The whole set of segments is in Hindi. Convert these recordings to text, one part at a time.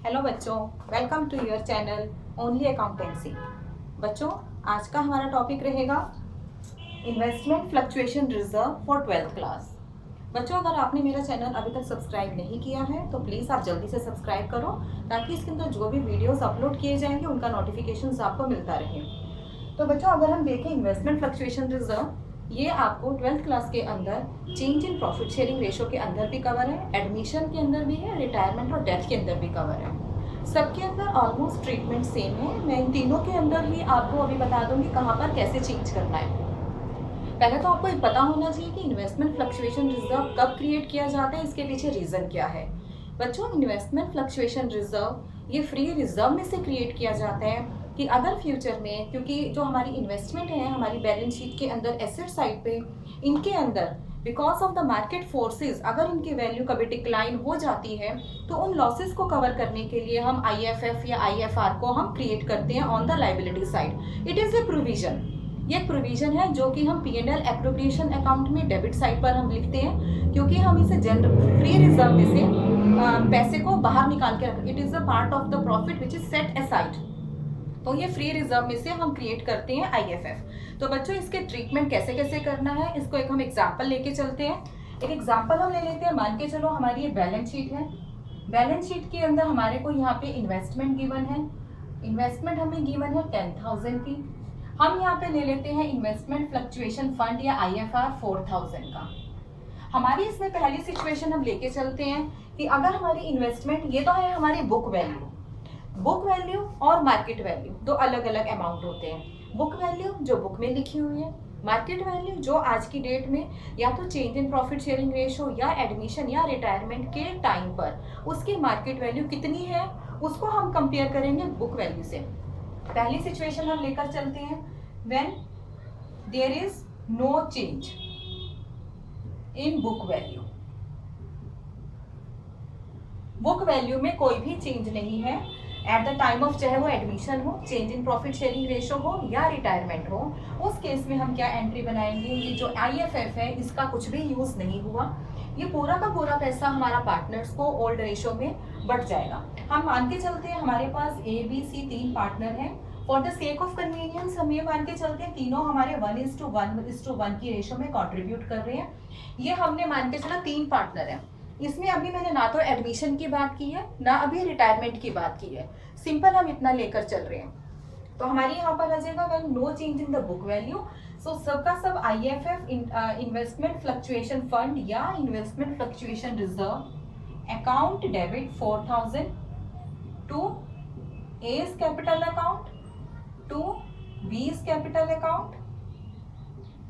हेलो बच्चों, welcome to your channel only accountancy. बच्चों, आज का हमारा टॉपिक रहेगा investment fluctuation reserve for 12th class. बच्चों, अगर आपने मेरा चैनल अभी तक सब्सक्राइब नहीं किया है तो प्लीज़ आप जल्दी से सब्सक्राइब करो ताकि इसके अंदर जो भी वीडियोस अपलोड किए जाएंगे उनका नोटिफिकेशन आपको मिलता रहे। तो बच्चों, अगर हम देखें इन्वेस्टमेंट फ्लक्चुएशन रिजर्व, ये आपको 12th क्लास के अंदर change in profit sharing ratio के अंदर भी कवर है, एडमिशन के अंदर भी है, रिटायरमेंट और डेथ के अंदर भी कवर है। सबके अंदर ऑलमोस्ट ट्रीटमेंट सेम है। मैं इन तीनों के अंदर ही आपको अभी बता दूंगी कहाँ पर कैसे चेंज करना है। पहले तो आपको पता होना चाहिए कि इन्वेस्टमेंट फ्लक्चुएशन रिजर्व कब क्रिएट किया जाता है, इसके पीछे रीज़न क्या है। बच्चों, इन्वेस्टमेंट फ्लक्चुएशन रिजर्व ये फ्री रिजर्व में से क्रिएट किया जाता है कि अगर फ्यूचर में, क्योंकि जो हमारी इन्वेस्टमेंट है हमारी बैलेंस शीट के अंदर एसेट साइड पे, इनके अंदर because of the market forces अगर इनकी वैल्यू कभी डिक्लाइन हो जाती है तो उन लॉसेस को कवर करने के लिए हम IFF या IFR को हम क्रिएट करते हैं on the liability side. It is a provision. ये एक प्रोविजन है जो कि हम P&L एप्रोप्रिएशन अकाउंट में डेबिट साइड पर हम लिखते हैं, क्योंकि हम इसे जनरल फ्री रिजर्व में से पैसे को बाहर निकाल के रखते हैं। It is a part of the profit which is set aside. तो ये फ्री रिजर्व में से हम क्रिएट करते हैं IFF। तो बच्चों, इसके ट्रीटमेंट कैसे कैसे करना है, इसको एक हम एग्जांपल लेके चलते हैं। एक एग्जांपल हम ले लेते हैं। मान के चलो हमारी ये बैलेंस शीट है। बैलेंस शीट के अंदर हमारे को यहाँ पे इन्वेस्टमेंट गिवन है। इन्वेस्टमेंट हमें गिवन है 10,000 की। हम यहाँ पे ले लेते हैं इन्वेस्टमेंट फ्लक्चुएशन फंड या IFR 4,000 का। हमारी इसमें पहली सिचुएशन हम लेके चलते हैं कि अगर हमारी इन्वेस्टमेंट, ये तो है हमारी बुक वैल्यू और मार्केट वैल्यू दो अलग अलग अमाउंट होते हैं। बुक वैल्यू जो बुक में लिखी हुई है, मार्केट वैल्यू जो आज की डेट में या तो change in profit sharing ratio या एडमिशन या रिटायरमेंट के टाइम पर उसकी मार्केट वैल्यू कितनी है उसको हम कंपेयर करेंगे बुक वैल्यू से। पहली सिचुएशन हम लेकर चलते हैं, when there is no change in book value. Book value में कोई भी चेंज नहीं है एट द टाइम ऑफ, चाहे वो एडमिशन हो, change in profit sharing ratio हो या रिटायरमेंट हो। उस केस में हम क्या एंट्री बनाएंगे, ये जो IFF है इसका कुछ भी यूज नहीं हुआ, ये पूरा का पूरा पैसा हमारा पार्टनर्स को ओल्ड रेशो में बढ़ जाएगा। हम मान के चलते हैं हमारे पास ABC 3 पार्टनर हैं। For the sake of convenience हम ये मान के चलते हैं तीनों हमारे 1:1 की रेशो में कॉन्ट्रीब्यूट कर रहे हैं। ये हमने मान के चला 3 पार्टनर है। इसमें अभी मैंने ना तो एडमिशन की बात की है ना अभी रिटायरमेंट की बात की है, सिंपल हम इतना लेकर चल रहे हैं। तो हमारी यहाँ पर आ जाएगा when no change in the book value. So सबका सब IFF इन्वेस्टमेंट फ्लक्चुएशन फंड या investment fluctuation reserve account debit 4,000 to A's capital account to B's capital account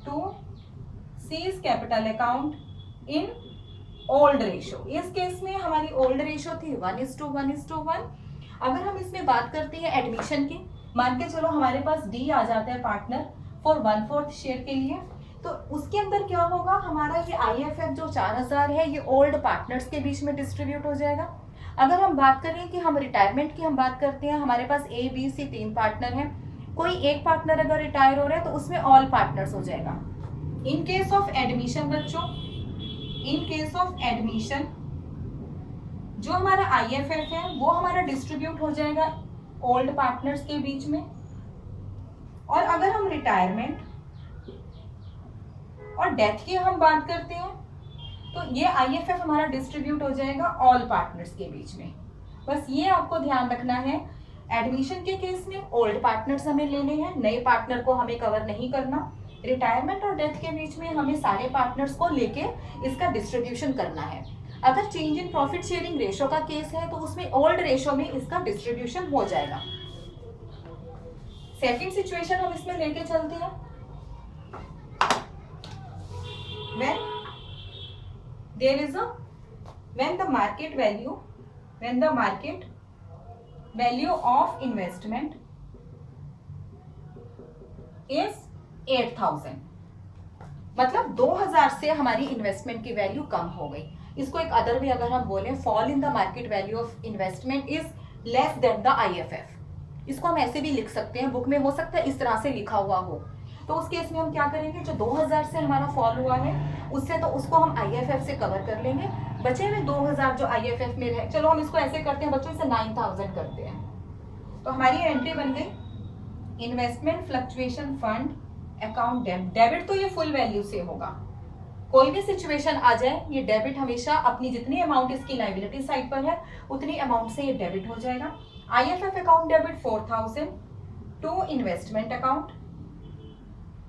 to C's capital account in old ratio. इस केस में हमारी ओल्ड रेशो थी 1:1:1। अगर हम इसमें बात करते हैं एडमिशन की, मान के चलो हमारे पास D आ जाता है पार्टनर फॉर 1/4 शेयर के लिए, तो उसके अंदर क्या होगा, हमारा ये IFF जो 4,000 है ये ओल्ड पार्टनर्स के बीच में डिस्ट्रीब्यूट हो जाएगा। अगर हम बात करें कि हम रिटायरमेंट की हम बात करते हैं, हमारे पास ABC 3 पार्टनर हैं, कोई एक पार्टनर अगर रिटायर हो रहा है तो उसमें ऑल पार्टनर्स हो जाएगा। इन केस ऑफ एडमिशन बच्चों, इन केस ऑफ एडमिशन जो हमारा IFF है वो हमारा डिस्ट्रीब्यूट हो जाएगा ओल्ड पार्टनर्स के बीच में। और अगर हम रिटायरमेंट और डेथ की हम बात करते हैं तो ये IFF हमारा डिस्ट्रीब्यूट हो जाएगा ऑल पार्टनर्स के बीच में। बस ये आपको ध्यान रखना है, एडमिशन के केस में ओल्ड पार्टनर्स हमें लेने हैं, नए पार्टनर को हमें कवर नहीं करना। रिटायरमेंट और डेथ के बीच में हमें सारे पार्टनर्स को लेके इसका डिस्ट्रीब्यूशन करना है। अगर change in profit sharing ratio का केस है तो उसमें ओल्ड रेशो में इसका डिस्ट्रीब्यूशन हो जाएगा। सेकंड सिचुएशन हम इसमें लेके चलते हैं, when there is a when the market value of investment is 8,000, मतलब 2,000 से हमारी इन्वेस्टमेंट की वैल्यू कम हो गई। इसको एक अदर भी अगर हम बोले, fall in the market value of investment is less than the IFF। इसको हम ऐसे भी लिख सकते हैं, बुक में हो सकता है इस तरह से लिखा हुआ हो। तो उस केस में हम क्या करेंगे, जो 2,000 से हमारा फॉल हुआ है उससे तो उसको हम IFF से कवर कर लेंगे। बचे हुए 2000 जो IFF में रहे, चलो हम इसको ऐसे करते हैं बच्चों, इसे 9000 करते हैं। तो हमारी एंट्री बन गई investment fluctuation fund account debit. तो ये फुल वैल्यू से होगा, कोई भी सिचुएशन आ जाए ये डेबिट हमेशा अपनी जितनी अमाउंट इसकी लायबिलिटी साइड पर है उतनी अमाउंट से ये डेबिट हो जाएगा। IFF account debit 4000 to investment account.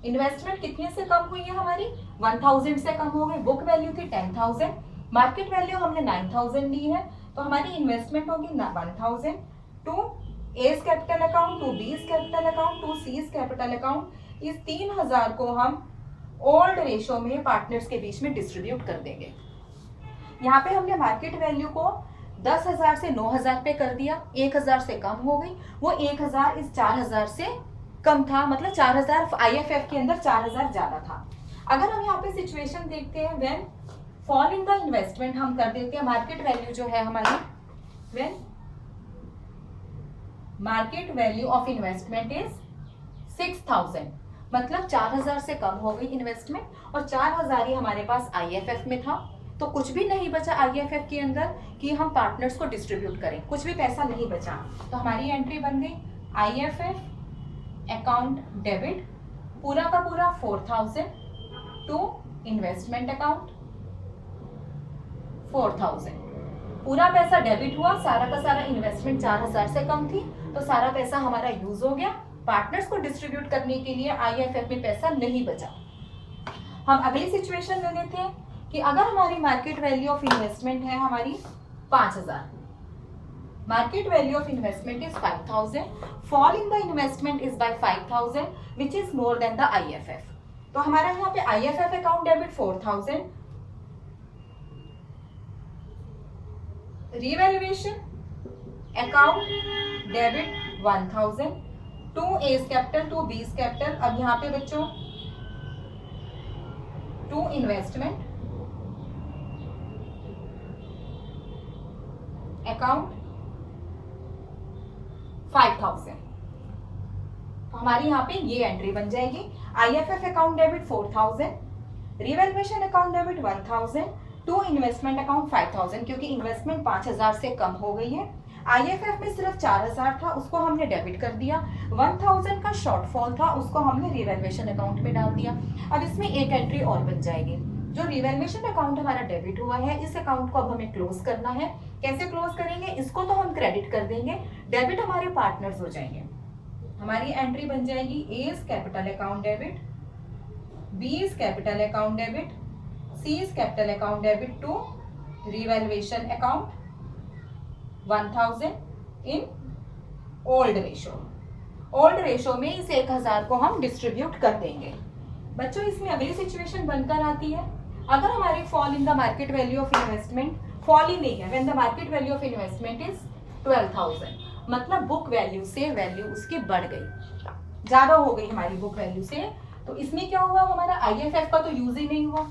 Investment कितने से कम हुई है हमारी, 1000 से कम हो गई। बुक वैल्यू थी 10000, मार्केट वैल्यू हमने 9000 ली है, तो हमारी इन्वेस्टमेंट होगी 1000 to A's capital account, to B's capital account, to C's capital account. इस 3000 को हम ओल्ड रेशो में पार्टनर्स के बीच में डिस्ट्रीब्यूट कर देंगे। यहाँ पे हमने मार्केट वैल्यू को 10,000 से 9,000 पे कर दिया, 1,000 से कम हो गई। वो 1,000 इस 4,000 से कम था, मतलब 4,000 IFF के अंदर 4,000 ज्यादा था। अगर हम यहाँ पे सिचुएशन देखते हैं when fall in the investment, हम कर देते हैं मार्केट वैल्यू जो है हमारी, when market value of investment is 6,000, मतलब 4,000 से कम हो गई इन्वेस्टमेंट और 4,000 ही हमारे पास IFF में था। तो कुछ भी नहीं बचा IFF के अंदर कि हम पार्टनर्स को डिस्ट्रीब्यूट करें, कुछ भी पैसा नहीं बचा। तो हमारी एंट्री बन गई IFF अकाउंट डेबिट पूरा का पूरा 4,000 टू इन्वेस्टमेंट अकाउंट 4,000। पूरा पैसा डेबिट हुआ, सारा का सारा इन्वेस्टमेंट 4,000 से कम थी, तो सारा पैसा हमारा यूज हो गया। पार्टनर्स को डिस्ट्रीब्यूट करने के लिए IFF में पैसा नहीं बचा। हम अगली सिचुएशन ले लेते हैं कि अगर हमारी मार्केट वैल्यू ऑफ इन्वेस्टमेंट है हमारी 5,000, market value of investment is 5,000, fall in the investment is by 5,000 which is more than the IFF। तो हमारा यहाँ पे IFF account debit 4,000, revaluation account debit 1,000 to A's capital to B's capital. अब यहाँ पे बच्चों टू इन्वेस्टमेंट अकाउंट 5,000। तो हमारी यहाँ पे ये एंट्री बन जाएगी IFF account debit 4,000, revaluation account debit 1,000 to investment account 5,000, क्योंकि इन्वेस्टमेंट 5,000 से कम हो गई है। IFF में सिर्फ 4,000 था, उसको हमने डेबिट कर दिया। 1,000 का शॉर्टफॉल था, उसको हमने रिवैल्यूएशन अकाउंट में डाल दिया। अब इसमें एक एंट्री और बन जाएगी, जो रिवैल्यूएशन अकाउंट हमारा डेबिट हुआ है, इस अकाउंट को अब हमें क्लोज करना है। कैसे क्लोज करेंगे, इसको तो हम क्रेडिट कर देंगे, डेबिट हमारे पार्टनर्स हो जाएंगे। हमारी एंट्री बन जाएगी A's capital account debit, B's capital account debit, C's capital account debit to revaluation account 1,000 in old ratio. Old ratio में इस 1,000 को हम डिस्ट्रीब्यूट कर देंगे। बच्चों इसमें अगली सिचुएशन बनकर आती है, अगर हमारी fall in the market value of investment, fall ही नहीं है, when the market value of investment is 12,000, मतलब बुक वैल्यू से वैल्यू उसकी बढ़ गई, ज्यादा हो गई हमारी बुक वैल्यू से। तो इसमें क्या हुआ, हमारा IFF का तो यूज ही नहीं हुआ।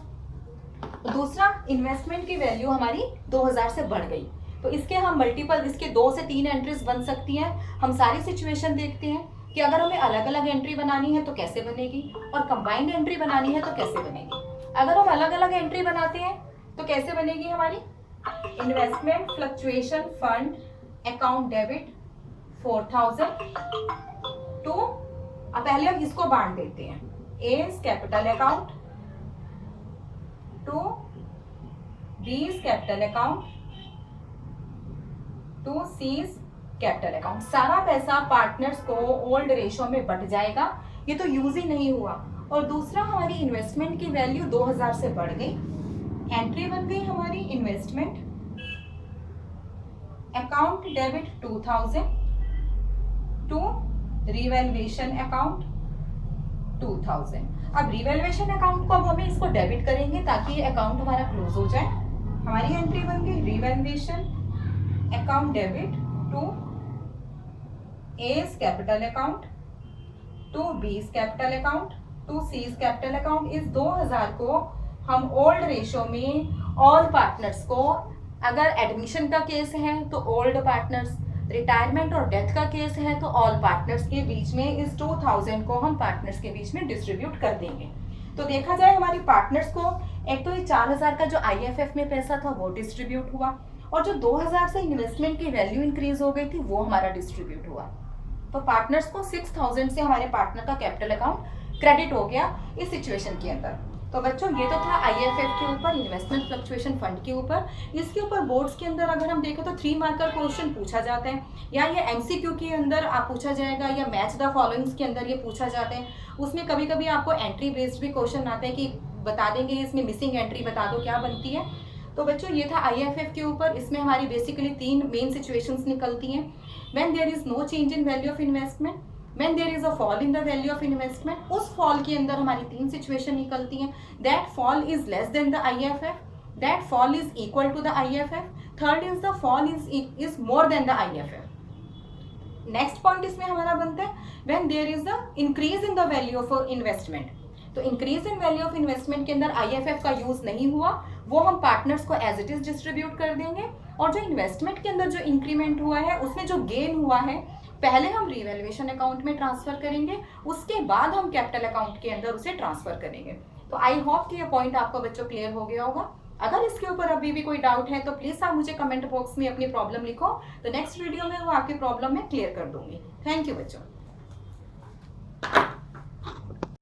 दूसरा, इन्वेस्टमेंट की वैल्यू हमारी 2,000 से बढ़ गई। तो इसके हम मल्टीपल, इसके 2 से 3 एंट्रीज बन सकती हैं। हम सारी सिचुएशन देखते हैं कि अगर हमें अलग अलग एंट्री बनानी है तो कैसे बनेगी, और कंबाइंड एंट्री बनानी है तो कैसे बनेगी। अगर हम अलग अलग एंट्री बनाते हैं तो कैसे बनेगी हमारी, investment fluctuation fund account debit 4,000 to, अब पहले हम इसको बांट देते हैं, A's capital account to B's capital account to C's capital account. सारा पैसा पार्टनर्स को ओल्ड रेशो में बट जाएगा, ये तो यूज ही नहीं हुआ। और दूसरा, हमारी इन्वेस्टमेंट की वैल्यू 2,000 से बढ़ गई, एंट्री बन गई हमारी investment account debit 2,000 to revaluation account 2,000। अब रिवैल्यूएशन अकाउंट को अब हमें इसको डेबिट करेंगे ताकि ये अकाउंट हमारा क्लोज हो जाए। हमारी एंट्री बन गई revaluation account debit to A's capital account to B's capital account to C's capital account. इस 2,000 को हम ओल्ड रेशो में ऑल पार्टनर्स को, अगर एडमिशन का केस है तो ओल्ड पार्टनर्स, रिटायरमेंट और डेथ का केस है तो ऑल पार्टनर्स के बीच में इस 2,000 को हम पार्टनर्स के बीच में डिस्ट्रीब्यूट कर देंगे। तो देखा जाए हमारी पार्टनर्स को एक तो ये 4,000 का जो IFF में पैसा था वो डिस्ट्रीब्यूट हुआ, और जो 2,000 से इन्वेस्टमेंट की वैल्यू इंक्रीज हो गई थी वो हमारा डिस्ट्रीब्यूट हुआ। तो पार्टनर्स को 6,000 से हमारे पार्टनर का कैपिटल अकाउंट क्रेडिट हो गया इस सिचुएशन के अंदर। तो बच्चों ये तो था IFF के ऊपर, इन्वेस्टमेंट फ्लक्चुएशन फंड के ऊपर। इसके ऊपर बोर्ड्स के अंदर अगर हम देखें तो 3 मार्कर क्वेश्चन पूछा जाता है, या ये MCQ के अंदर आप पूछा जाएगा, या मैच द फॉलोइंग्स के अंदर ये पूछा जाते हैं। उसमें कभी कभी आपको एंट्री बेस्ड भी क्वेश्चन आते हैं कि बता देंगे इसमें मिसिंग एंट्री बता दो क्या बनती है। तो बच्चों ये था IFF के ऊपर। इसमें हमारी बेसिकली 3 मेन सिचुएशंस निकलती हैं। When there is no change in value of investment, when there is a fall in the value of investment, उस फॉल के अंदर हमारी 3 सिचुएशन निकलती हैं। That fall is less than the IFF, that fall is equal to the IFF, third is the fall is more than the IFF। Next point इसमें हमारा बनता है when there is the increase in the value of investment. तो increase in value of investment के अंदर IFF का यूज नहीं हुआ, वो हम पार्टनर्स को एज इट इज डिस्ट्रीब्यूट कर देंगे। और जो इन्वेस्टमेंट के अंदर जो इंक्रीमेंट हुआ है उसमें जो गेन हुआ है पहले हम रिवैल्यूएशन अकाउंट में ट्रांसफर करेंगे, उसके बाद हम कैपिटल अकाउंट के अंदर उसे ट्रांसफर करेंगे। तो आई होप कि ये पॉइंट आपको बच्चों क्लियर हो गया होगा। अगर इसके ऊपर अभी भी कोई डाउट है तो प्लीज आप मुझे कमेंट बॉक्स में अपनी प्रॉब्लम लिखो, तो नेक्स्ट वीडियो में वो आपकी प्रॉब्लम मैं क्लियर कर दूंगी। थैंक यू बच्चों।